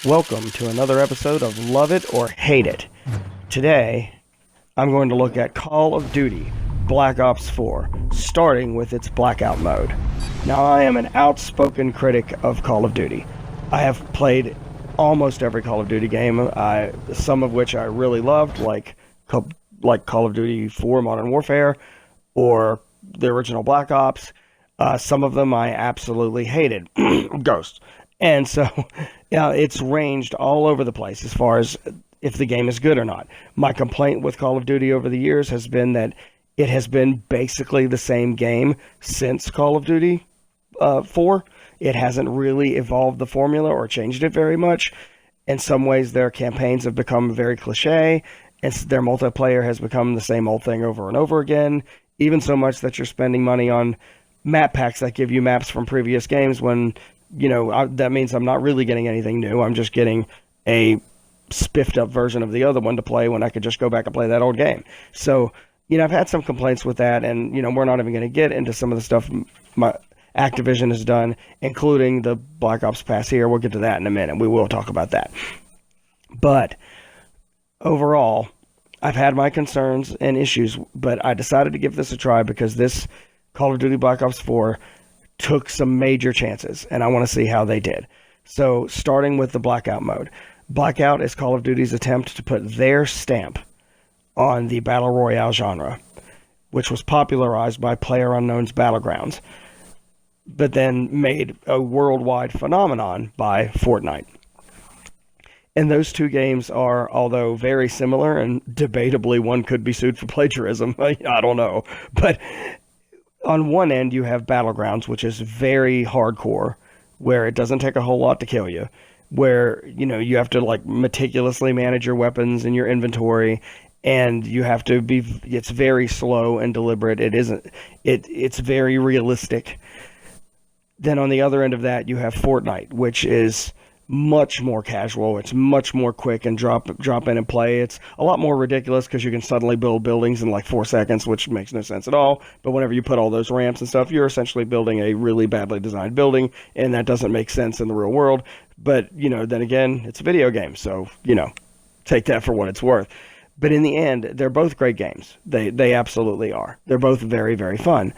Welcome to another episode of Love It or Hate It. Today, I'm going to look at Call of Duty Black Ops 4, starting with its Blackout mode. Now, I am an outspoken critic of Call of Duty. I have played almost every Call of Duty game, some of which I really loved, like Call of Duty 4 Modern Warfare or the original Black Ops. Some of them I absolutely hated. Ghost. And so, it's ranged all over the place as far as if the game is good or not. My complaint with Call of Duty over the years has been that it has been basically the same game since Call of Duty 4. It hasn't really evolved the formula or changed it very much. In some ways, their campaigns have become very cliche, and their multiplayer has become the same old thing over and over again, even so much that you're spending money on map packs that give you maps from previous games when that means I'm not really getting anything new. I'm just getting a spiffed up version of the other one to play when I could just go back and play that old game. So, I've had some complaints with that, and, we're not even going to get into some of the stuff my Activision has done, including the Black Ops Pass here. We'll get to that in a minute. We will talk about that. But overall, I've had my concerns and issues, but I decided to give this a try because this Call of Duty Black Ops 4 took some major chances, and I want to see how they did. So, starting with the Blackout mode. Blackout is Call of Duty's attempt to put their stamp on the Battle Royale genre, which was popularized by PlayerUnknown's Battlegrounds, but then made a worldwide phenomenon by Fortnite. And those two games are, although very similar, and debatably one could be sued for plagiarism, I don't know, but on one end, you have Battlegrounds, which is very hardcore, where it doesn't take a whole lot to kill you, where, you have to, meticulously manage your weapons and your inventory, and you have to it's very slow and deliberate. It's very realistic. Then on the other end of that, you have Fortnite, which is much more casual. It's much more quick and drop in and play. It's a lot more ridiculous because you can suddenly build buildings in 4 seconds, which makes no sense at all. But whenever you put all those ramps and stuff, you're essentially building a really badly designed building, and that doesn't make sense in the real world. But, then again, it's a video game, so, take that for what it's worth. But in the end, they're both great games. They absolutely are. They're both very, very fun.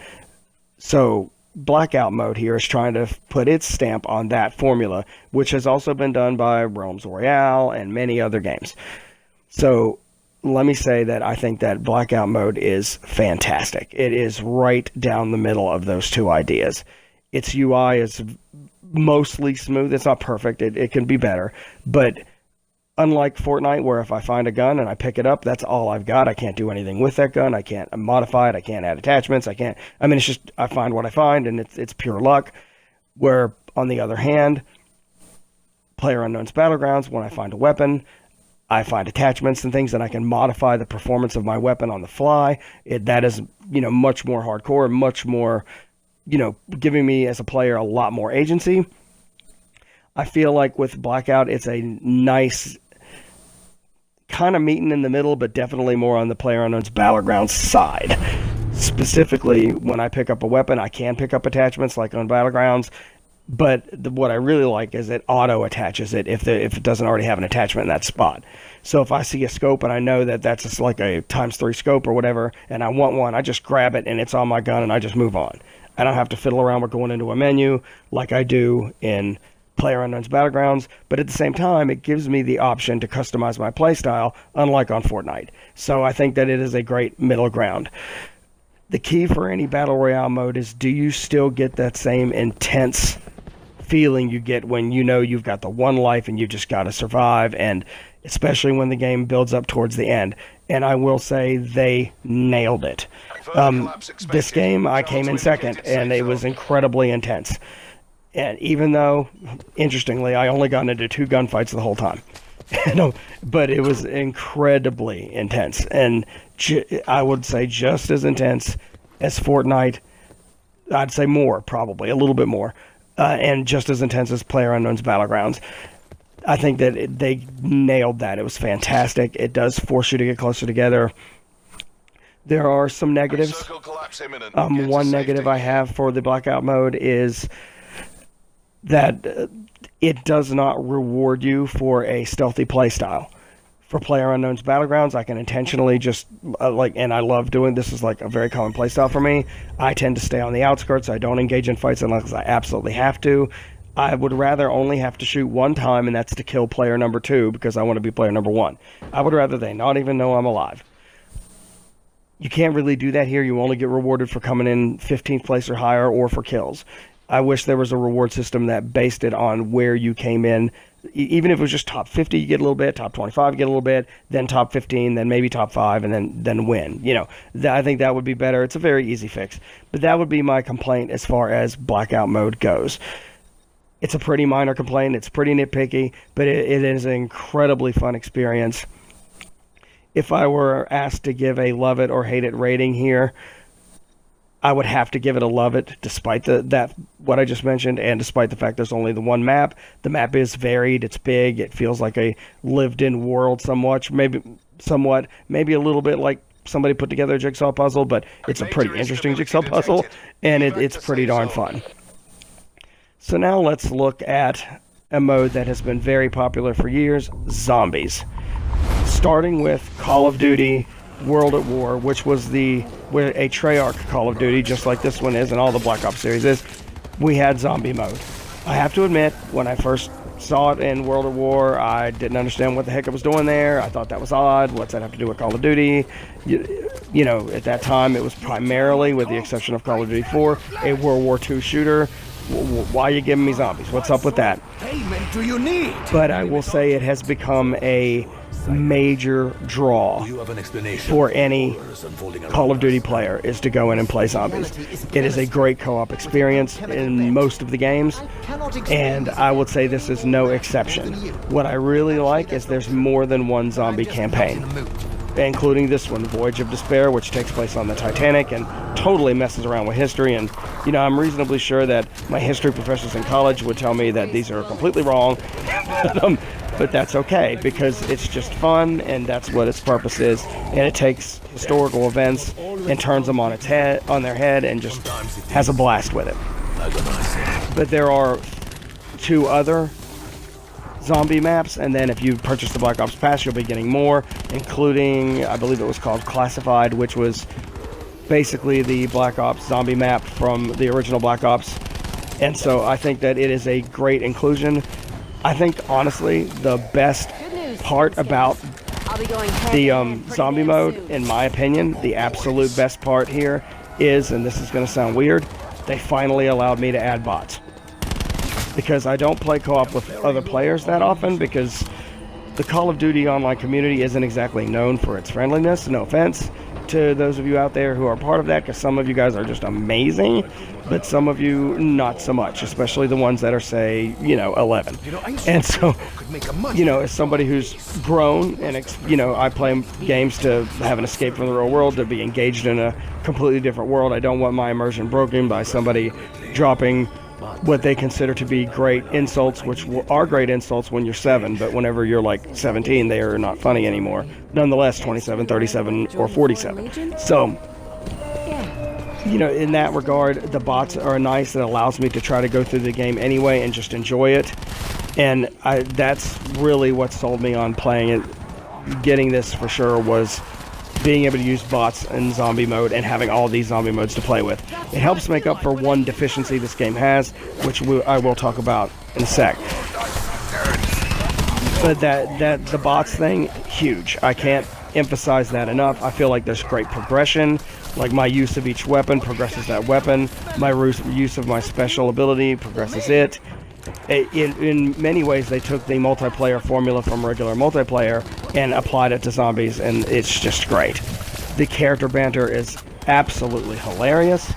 So Blackout mode here is trying to put its stamp on that formula, which has also been done by Realms Royale and many other games. So let me say that I think that Blackout mode is fantastic. It is right down the middle of those two ideas. Its UI is mostly smooth. It's not perfect. It can be better. But unlike Fortnite, where if I find a gun and I pick it up, that's all I've got. I can't do anything with that gun. I can't modify it. I can't add attachments. It's just, I find what I find, and it's pure luck. Where, on the other hand, PlayerUnknown's Battlegrounds, when I find a weapon, I find attachments and things that I can modify the performance of my weapon on the fly. That is, much more hardcore, much more, giving me as a player a lot more agency. I feel like with Blackout, it's a nice kind of meeting in the middle, but definitely more on the PlayerUnknown's Battlegrounds side. Specifically, when I pick up a weapon, I can pick up attachments like on Battlegrounds, but what I really like is it auto attaches it if it doesn't already have an attachment in that spot. So if I see a scope and I know that that's just like a ×3 scope or whatever, and I want one, I just grab it and it's on my gun and I just move on. I don't have to fiddle around with going into a menu like I do in PlayerUnknown's Battlegrounds, but at the same time, it gives me the option to customize my playstyle, unlike on Fortnite. So I think that it is a great middle ground. The key for any Battle Royale mode is, do you still get that same intense feeling you get when you've got the one life and you just got to survive, and especially when the game builds up towards the end. And I will say they nailed it. This game, I came in second, and it was incredibly intense. And even though, interestingly, I only got into 2 gunfights the whole time. But it was incredibly intense. And I would say just as intense as Fortnite. I'd say more, probably, a little bit more. And just as intense as PlayerUnknown's Battlegrounds. I think that they nailed that. It was fantastic. It does force you to get closer together. There are some negatives. One negative I have for the Blackout mode is that it does not reward you for a stealthy playstyle. For PlayerUnknown's Battlegrounds, I can intentionally just and I love doing this. Is like a very common playstyle for me. I tend to stay on the outskirts. I don't engage in fights unless I absolutely have to. I would rather only have to shoot one time, and that's to kill player number 2 because I want to be player number 1. I would rather they not even know I'm alive. You can't really do that here. You only get rewarded for coming in 15th place or higher or for kills. I wish there was a reward system that based it on where you came in. Even if it was just top 50, you get a little bit, top 25, you get a little bit, then top 15, then maybe top 5, and then win. I think that would be better. It's a very easy fix. But that would be my complaint as far as blackout mode goes. It's a pretty minor complaint. It's pretty nitpicky, but it is an incredibly fun experience. If I were asked to give a love it or hate it rating here, I would have to give it a love it, despite what I just mentioned, and despite the fact there's only the one map. The map is varied, it's big, it feels like a lived-in world somewhat, maybe a little bit like somebody put together a jigsaw puzzle, but it's a pretty interesting jigsaw puzzle, and it's pretty darn fun. So now let's look at a mode that has been very popular for years, zombies. Starting with Call of Duty World at War, which was a Treyarch Call of Duty, just like this one is and all the Black Ops series is, we had zombie mode. I have to admit, when I first saw it in World at War, I didn't understand what the heck it was doing there. I thought that was odd. What's that have to do with Call of Duty? At that time, it was primarily, with the exception of Call of Duty 4, a World War II shooter. Why are you giving me zombies? What's up with that? Payment do you need? But I will say it has become a major draw for any Call of Duty player is to go in and play zombies. It is a great co-op experience in most of the games, and I would say this is no exception. What I really like is there's more than one zombie campaign, including this one, Voyage of Despair, which takes place on the Titanic and totally messes around with history. And, I'm reasonably sure that my history professors in college would tell me that these are completely wrong. But that's okay, because it's just fun, and that's what its purpose is. And it takes historical events and turns them on their head, and just has a blast with it. But there are 2 other zombie maps, and then if you purchase the Black Ops Pass, you'll be getting more, including, I believe it was called Classified, which was basically the Black Ops zombie map from the original Black Ops. And so I think that it is a great inclusion. I think, honestly, the best part about the zombie mode, in my opinion, the absolute best part here is, and this is going to sound weird, they finally allowed me to add bots. Because I don't play co-op with other players that often, because the Call of Duty online community isn't exactly known for its friendliness. No offense to those of you out there who are part of that, because some of you guys are just amazing, but some of you not so much, especially the ones that are, say, 11. And so, as somebody who's grown and, I play games to have an escape from the real world, to be engaged in a completely different world. I don't want my immersion broken by somebody dropping what they consider to be great insults, which are great insults when you're 7, but whenever you're like 17, they are not funny anymore. Nonetheless, 27, 37, or 47. So, in that regard, the bots are nice. It allows me to try to go through the game anyway and just enjoy it. And that's really what sold me on playing it. Getting this for sure was being able to use bots in zombie mode and having all these zombie modes to play with. It helps make up for one deficiency this game has, which I will talk about in a sec. But the bots thing, huge. I can't emphasize that enough. I feel like there's great progression. Like, my use of each weapon progresses that weapon. My use of my special ability progresses it. In many ways, they took the multiplayer formula from regular multiplayer and applied it to zombies, and it's just great. The character banter is absolutely hilarious.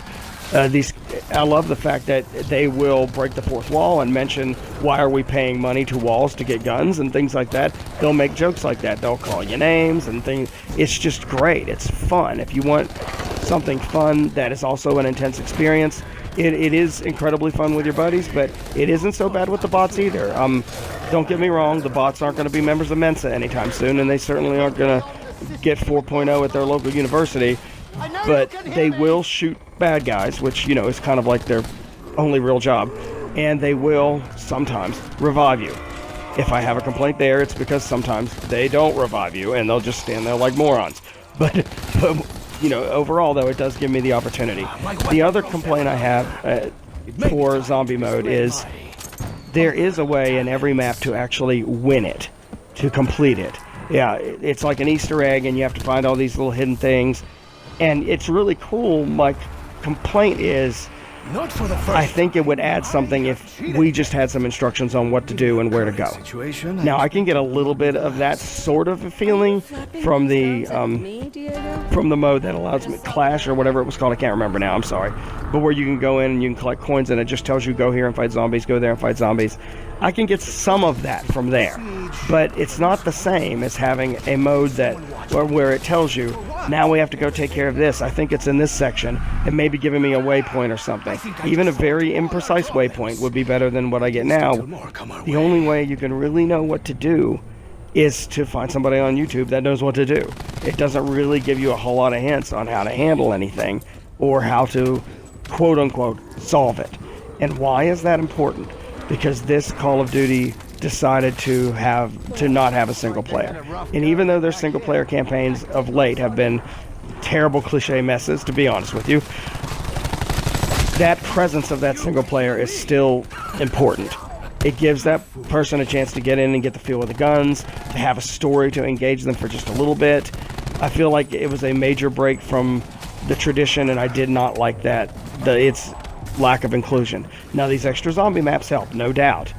I love the fact that they will break the fourth wall and mention, why are we paying money to walls to get guns and things like that. They'll make jokes like that. They'll call you names and things. It's just great. It's fun. If you want something fun that is also an intense experience, it is incredibly fun with your buddies, but it isn't so bad with the bots either. Don't get me wrong, the bots aren't going to be members of Mensa anytime soon, and they certainly aren't going to get 4.0 at their local university, but they will shoot bad guys, which, is kind of like their only real job. and they will sometimes revive you. If I have a complaint there, it's because sometimes they don't revive you and they'll just stand there like morons. But you know, overall though, it does give me the opportunity. The other complaint I have for zombie mode is there is a way in every map to actually win it, to complete it. Yeah, it's like an Easter egg and you have to find all these little hidden things. And it's really cool. My complaint is, I think it would add something if we just had some instructions on what to do and where to go. Now, I can get a little bit of that sort of a feeling from the mode that allows me, Clash or whatever it was called, I can't remember now, I'm sorry. But where you can go in and you can collect coins and it just tells you go here and fight zombies, go there and fight zombies. I can get some of that from there, but it's not the same as having a mode that where it tells you, now we have to go take care of this. I think it's in this section, and maybe giving me a waypoint or something. Even a very imprecise waypoint would be better than what I get now. The only way you can really know what to do is to find somebody on YouTube that knows what to do. It doesn't really give you a whole lot of hints on how to handle anything or how to, quote unquote, solve it. And why is that important? Because this Call of Duty decided to not have a single player. And even though their single player campaigns of late have been terrible cliche messes, to be honest with you, that presence of that single player is still important. It gives that person a chance to get in and get the feel of the guns, to have a story to engage them for just a little bit. I feel like it was a major break from the tradition, and I did not like that. Its lack of inclusion. Now, these extra zombie maps help, no doubt.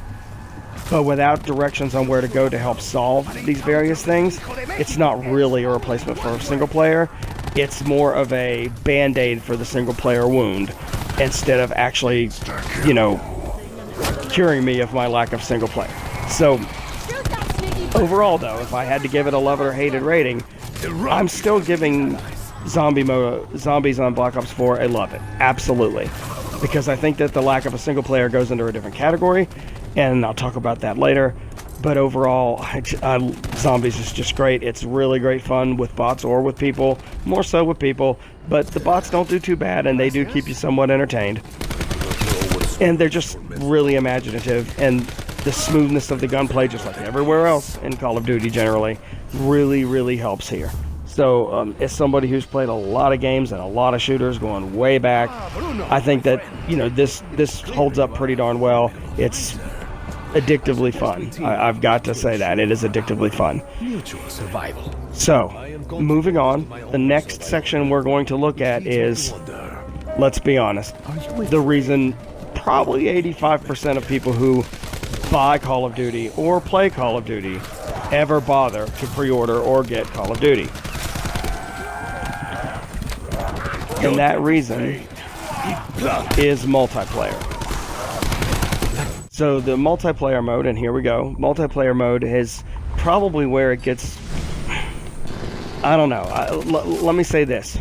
But without directions on where to go to help solve these various things, it's not really a replacement for a single player. It's more of a band-aid for the single player wound instead of actually, you know, curing me of my lack of single player. So, overall though, if I had to give it a love it or hate it rating, I'm still giving Zombies on Black Ops 4 a love it. Absolutely. Because I think that the lack of a single player goes into a different category, and I'll talk about that later. But overall, Zombies is just great. It's really great fun with bots or with people, more so with people, but the bots don't do too bad, and they do keep you somewhat entertained. And they're just really imaginative, and the smoothness of the gunplay, just like everywhere else in Call of Duty generally, really, really helps here. So, as somebody who's played a lot of games and a lot of shooters going way back, I think that, you know, this holds up pretty darn well. It's addictively fun. I've got to say that. It is addictively fun. So, moving on, the next section we're going to look at is, let's be honest, the reason probably 85% of people who buy Call of Duty or play Call of Duty ever bother to pre-order or get Call of Duty. And that reason is multiplayer. So the multiplayer mode, and here we go, multiplayer mode is probably where it gets, I don't know, let me say this.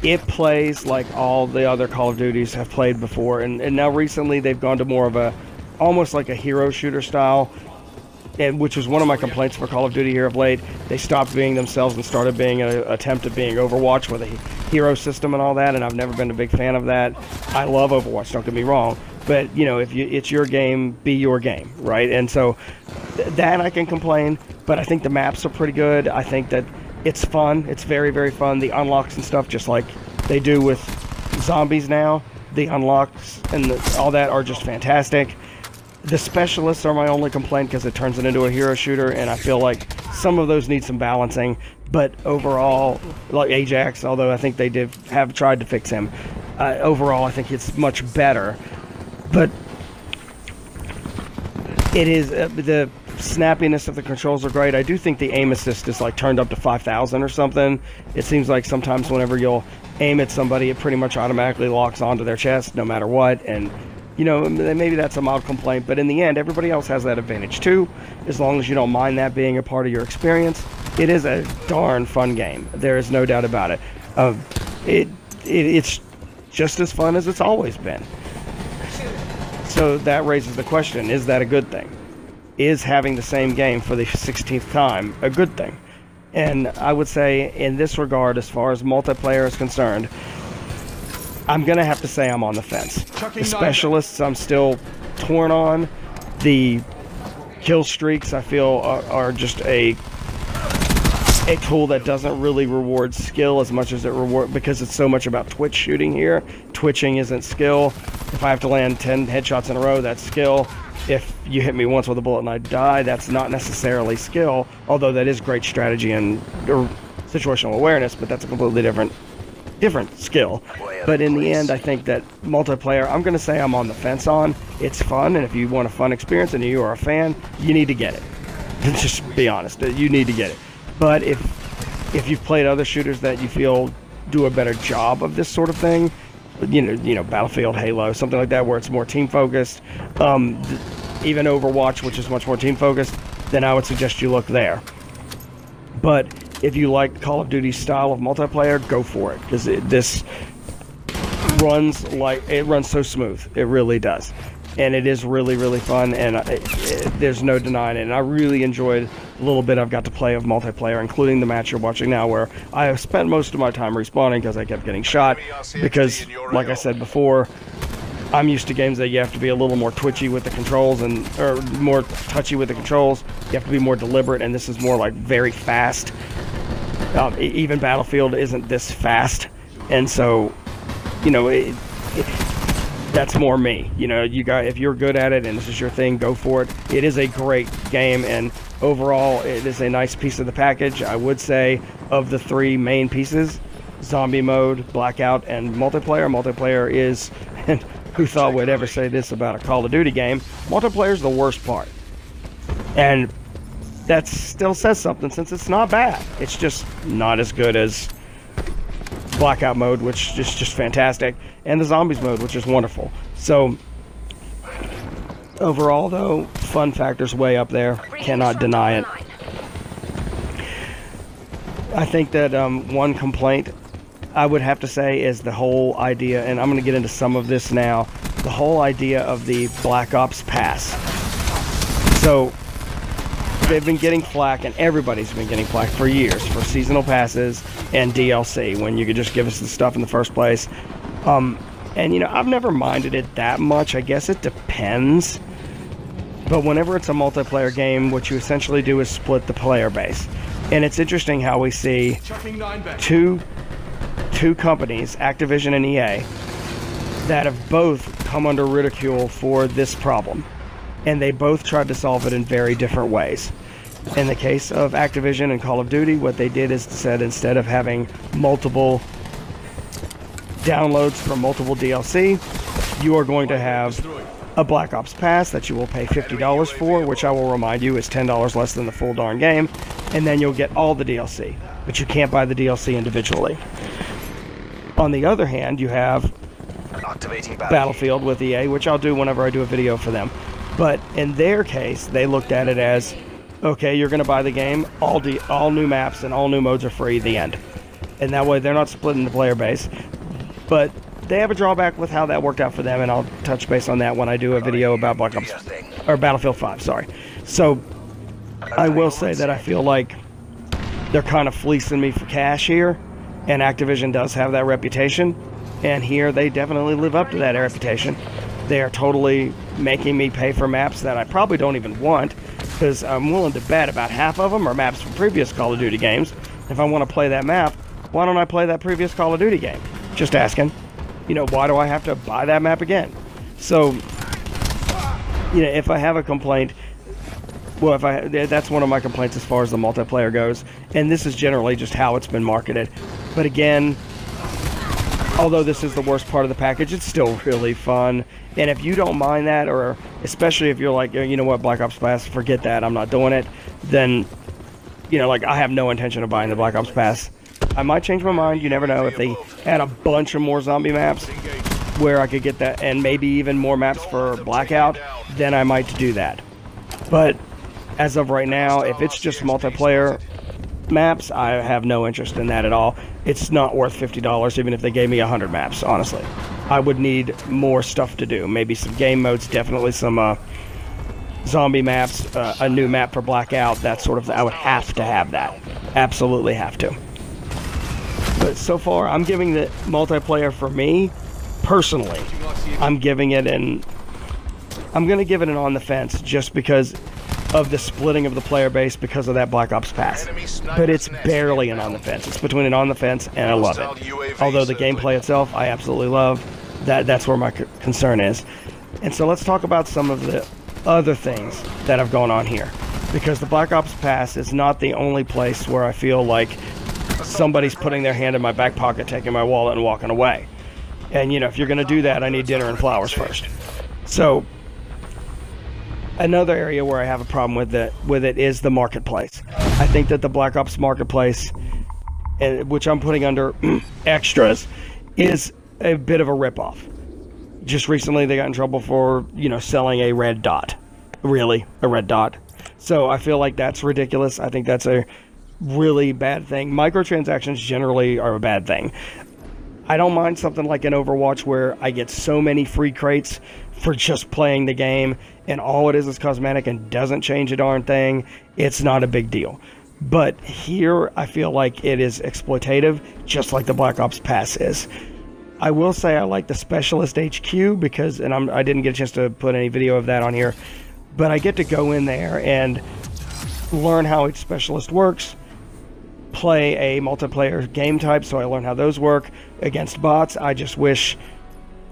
It plays like all the other Call of Duties have played before, and now recently they've gone to more of a, almost like a hero shooter style, and which was one of my complaints for Call of Duty here of late. They stopped being themselves and started being an attempt at being Overwatch with a hero system and all that, and I've never been a big fan of that. I love Overwatch, don't get me wrong, but you know, if it's your game, be your game, right? And so that I can complain, but I think the maps are pretty good. I think that it's fun. It's very, very fun. The unlocks and stuff, just like they do with Zombies now, the unlocks and all that are just fantastic. The specialists are my only complaint because it turns it into a hero shooter, and I feel like some of those need some balancing. But overall, like Ajax, although I think they have tried to fix him, overall I think it's much better. But it is the snappiness of the controls are great. I do think the aim assist is like turned up to 5,000 or something. It seems like sometimes whenever you'll aim at somebody, it pretty much automatically locks onto their chest no matter what. And you know, maybe that's a mild complaint, but in the end, everybody else has that advantage too, as long as you don't mind that being a part of your experience. It is a darn fun game. There is no doubt about it. It's just as fun as it's always been. So that raises the question, is that a good thing? Is having the same game for the 16th time a good thing? And I would say, in this regard, as far as multiplayer is concerned, I'm going to have to say I'm on the fence. The specialists, I'm still torn on. The kill streaks, I feel, are just a tool that doesn't really reward skill as much as it reward, because it's so much about twitch shooting here. Twitching isn't skill. If I have to land 10 headshots in a row, that's skill. If you hit me once with a bullet and I die, that's not necessarily skill, although that is great strategy and situational awareness, but that's a completely different skill. But in the end, I think that multiplayer, I'm going to say I'm on the fence on. It's fun, and if you want a fun experience and you are a fan, you need to get it. Just be honest, you need to get it. But if you've played other shooters that you feel do a better job of this sort of thing, you know, Battlefield, Halo, something like that, where it's more team focused, even Overwatch, which is much more team focused, then I would suggest you look there. But if you like Call of Duty's style of multiplayer, go for it, because this runs so smooth. It really does. And it is really, really fun, and there's no denying it. And I really enjoyed a little bit I've got to play of multiplayer, including the match you're watching now, where I have spent most of my time respawning because I kept getting shot. Because, like I said before, I'm used to games that you have to be a little more twitchy with the controls, or more touchy with the controls. You have to be more deliberate, and this is more like very fast. Even Battlefield isn't this fast, and so, you know, that's more me. You know, if you're good at it and this is your thing, go for it. It is a great game, and overall, it is a nice piece of the package. I would say, of the three main pieces, zombie mode, blackout, and multiplayer. Multiplayer is, and who thought would ever say this about a Call of Duty game? Multiplayer is the worst part. And that still says something, since it's not bad. It's just not as good as blackout mode, which is just fantastic, and the zombies mode, which is wonderful. So overall, though, fun factor's way up there. Cannot deny it. I think that one complaint I would have to say is the whole idea, and I'm going to get into some of this now, the whole idea of the Black Ops Pass. So they've been getting flack, and everybody's been getting flack for years for seasonal passes and DLC, when you could just give us the stuff in the first place. And, you know, I've never minded it that much. I guess it depends. But whenever it's a multiplayer game, what you essentially do is split the player base. And it's interesting how we see two companies, Activision and EA, that have both come under ridicule for this problem. And they both tried to solve it in very different ways. In the case of Activision and Call of Duty, what they did is said, instead of having multiple downloads from multiple DLC, you are going to have a Black Ops Pass that you will pay $50 for, which I will remind you is $10 less than the full darn game, and then you'll get all the DLC, but you can't buy the DLC individually. On the other hand, you have Battlefield with EA, which I'll do whenever I do a video for them. But in their case, they looked at it as, okay, you're going to buy the game, all new maps and all new modes are free, the end. And that way they're not splitting the player base. But they have a drawback with how that worked out for them, and I'll touch base on that when I do a video about Black Ops, or Battlefield 5, sorry. So, I will say that I feel like they're kind of fleecing me for cash here, and Activision does have that reputation, and here they definitely live up to that reputation. They are totally making me pay for maps that I probably don't even want, because I'm willing to bet about half of them are maps from previous Call of Duty games. If I want to play that map, why don't I play that previous Call of Duty game? Just asking. You know, why do I have to buy that map again? So, you know, if I have a complaint, well, that's one of my complaints as far as the multiplayer goes, and this is generally just how it's been marketed. But again, although this is the worst part of the package, it's still really fun. And if you don't mind that, or especially if you're like, you know what, Black Ops Pass, forget that, I'm not doing it, then, you know, like, I have no intention of buying the Black Ops Pass. I might change my mind, you never know. If they add a bunch of more zombie maps where I could get that, and maybe even more maps for Blackout, then I might do that. But as of right now, if it's just multiplayer maps, I have no interest in that at all. It's not worth $50 even if they gave me 100 maps, honestly. I would need more stuff to do. Maybe some game modes, definitely some zombie maps, a new map for Blackout, that sort of thing. I would have to have that. Absolutely have to. But so far, I'm giving the multiplayer, for me, personally, I'm giving it I'm going to give it an on the fence just because of the splitting of the player base because of that Black Ops Pass. But it's barely an on the fence. It's between an on the fence and I love it. Although the gameplay itself, I absolutely love. That's where my concern is. And so let's talk about some of the other things that have gone on here. Because the Black Ops Pass is not the only place where I feel like somebody's putting their hand in my back pocket, taking my wallet, and walking away. And, you know, if you're going to do that, I need dinner and flowers first. So, another area where I have a problem with it is the marketplace. I think that the Black Ops marketplace, which I'm putting under extras, is a bit of a ripoff. Just recently, they got in trouble for, you know, selling a red dot. Really, a red dot. So I feel like that's ridiculous. I think that's a really bad thing. Microtransactions generally are a bad thing. I don't mind something like an Overwatch where I get so many free crates for just playing the game and all it is cosmetic and doesn't change a darn thing. It's not a big deal. But here I feel like it is exploitative, just like the Black Ops Pass is. I will say I like the Specialist HQ because, and I didn't get a chance to put any video of that on here, but I get to go in there and learn how each specialist works, play a multiplayer game type, so I learn how those work against bots. I just wish,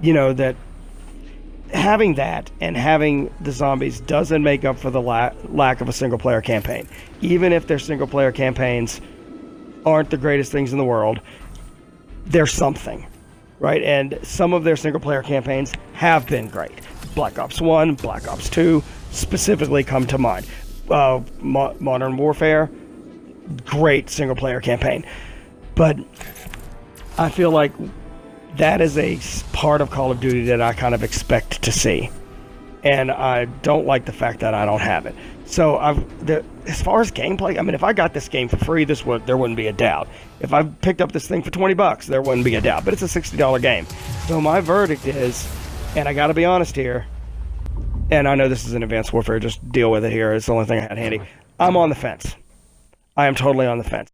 you know, that having that and having the zombies doesn't make up for the lack of a single-player campaign. Even if their single-player campaigns aren't the greatest things in the world, they're something, right? And some of their single-player campaigns have been great. Black Ops 1, Black Ops 2 specifically come to mind. Modern Warfare, great single-player campaign. But I feel like that is a part of Call of Duty that I kind of expect to see. And I don't like the fact that I don't have it. So as far as gameplay, I mean, if I got this game for free, there wouldn't be a doubt. If I picked up this thing for $20, there wouldn't be a doubt. But it's a $60 game. So my verdict is, and I got to be honest here, and I know this is an Advanced Warfare, just deal with it here. It's the only thing I had handy. I'm on the fence. I am totally on the fence.